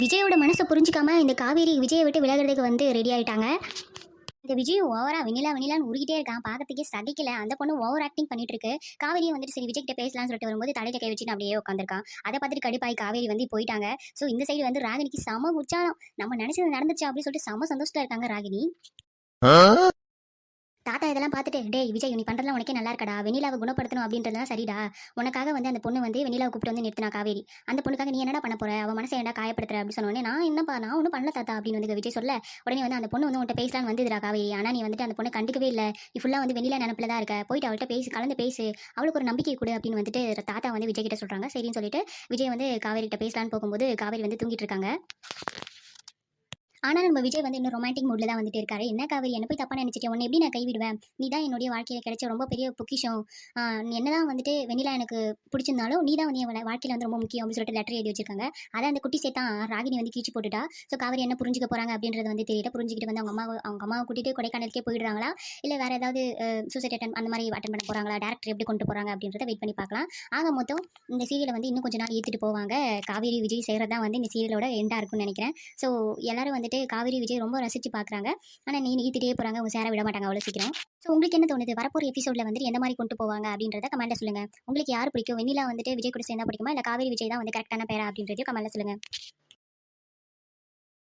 விஜயோட மனசை புரிஞ்சுக்காம இந்த காவேரி விஜயை விட்டு விலகிறதுக்கு வந்து ரெடி ஆயிட்டாங்க. இந்த விஜய் ஓவரா வெண்ணிலா வெண்ணிலான்னு உருகிட்டே இருக்கான். பார்க்கறதுக்கே சகிக்கல. அந்த பொண்ணு ஓவர் ஆக்டிங் பண்ணிட்டு இருக்கு. காவேரியும் வந்துட்டு சரி விஜய் கிட்ட பேசலாம்னு சொல்லிட்டு வரும்போது தலையில கை வச்சுட்டு அப்படியே உட்காந்துருக்கான். அதை பார்த்துட்டு கடுப்பாய் காவேரி வந்து போயிட்டாங்க. ஸோ இந்த சைடு வந்து ராகினிக்கு செம உற்சாகம். நம்ம நினைச்சது நடந்துச்சு அப்படின்னு சொல்லிட்டு செம சந்தோஷத்துல இருக்காங்க ராகினி. தாத்தா இதெல்லாம் பார்த்துட்டு டேய் விஜய் நீ பண்ணுறதுலாம் உனக்கே நல்லா இருக்கடா. வெண்ணிலாவை குணப்படுத்தணும் அப்படின்றதுலாம் சரிடா. உனக்காக வந்து அந்த பொண்ணு வந்து வெண்ணிலாவை கூப்பிட்டு வந்து நிறுத்தினா காவேரி. அந்த பொண்ணுக்காக நீ என்னடா பண்ண போற? அவன் மனசை ஏன்டா காயப்படுத்துற அப்படின்னு சொன்னோடனே நான் என்னப்பா நான் ஒன்றும் பண்ணல தாத்தா அப்படின்னு வந்து விஜய் சொல்ல உடனே வந்து அந்த பொண்ணு வந்து உன்ட்ட பேசலான்னு வந்துதுடா காவேரி. ஆனால் நீ வந்துட்டு அந்த பொண்ணை கண்டுக்கவே இல்லை. நீ ஃபுல்லாக வந்து வெண்ணிலா நினப்பில் தான் இருக்க. போயிட்டு அவள்கிட்ட பேசி கலந்து பேசு. அவளுக்கு ஒரு நம்பிக்கை கொடு அப்படின்னு வந்துட்டு தாத்தா வந்து விஜய் கிட்ட சொல்கிறாங்க. சரின்னு சொல்லிட்டு விஜய் வந்து காவேரி கிட்ட பேசலான்னு போகும்போது காவேரி வந்து தூங்கிட்டு இருக்காங்க. ஆனால் நம்ம விஜய் வந்து இன்னும் ரொமான்டிக் மூட்ல தான் வந்துட்டு இருக்காரு. என்ன காவேரி என்ன போய் தப்பா நினைச்சிட்டேன். உன்னை எப்படி நான் கைவிடுவேன்? நீ தான் என்னுடைய வாழ்க்கையில் கிடைச்ச ரொம்ப பெரிய பொக்கிஷம். நீ என்னதான் வந்துட்டு வெண்ணிலா எனக்கு பிடிச்சிருந்தாலும் நீ தான் வந்து என் வாழ்க்கையில் வந்து ரொம்ப முக்கியம் அப்படின்னு சொல்லிட்டு லெட்டர் எழுதி வச்சிருக்காங்க. அதை அந்த குட்டி சேத்தான் ராகினி வந்து கீச்சு போட்டுட்டா. ஸோ காவேரி என்ன புரிஞ்சுக்க போறாங்க அப்படின்றது வந்து தெரியல. புரிஞ்சுக்கிட்டு வந்து அவங்க அம்மாவை கூட்டிட்டு கொடைக்கானலுக்கே போயிடுறாங்களா, இல்லை வேற ஏதாவது சூசைட் அட்டன் அந்த மாதிரி அட்டன் பண்ண போறாங்களா, டேரக்டர் எப்படி கொண்டு போறாங்க அப்படின்றத வெயிட் பண்ணி பார்க்கலாம். ஆக மொத்தம் இந்த சீரியலை வந்து இன்னும் கொஞ்ச நாள் ஏற்றிட்டு போவாங்க. காவேரி விஜய் செய்கிறதா வந்து இந்த சீரியலோட எண்டாக இருக்கும்னு நினைக்கிறேன். ஸோ எல்லாரும் வந்துட்டு காவேரி விஜய் ரொம்ப ரசிச்சு பார்க்குறாங்க. ஆனால் நீ ஈத்திட்டே போகிறாங்க, அவங்க சேர விட மாட்டாங்க அவ்வளோ சீக்கிரம். ஸோ உங்களுக்கு என்ன தோணுது? வரப்போகிற எபிசோடில் வந்துட்டு எந்த மாதிரி கொண்டு போவாங்க அப்படின்றத கமெண்ட்டில் சொல்லுங்கள். உங்களுக்கு யார் பிடிக்கும்? வெண்ணிலா வந்துட்டு விஜய் கூட சேர்ந்தா பிடிக்குமா, இல்லை காவேரி விஜய் தான் வந்து கரெக்டான பேரா அப்படின்றதையும் கமெண்ட்டில் சொல்லுங்கள்.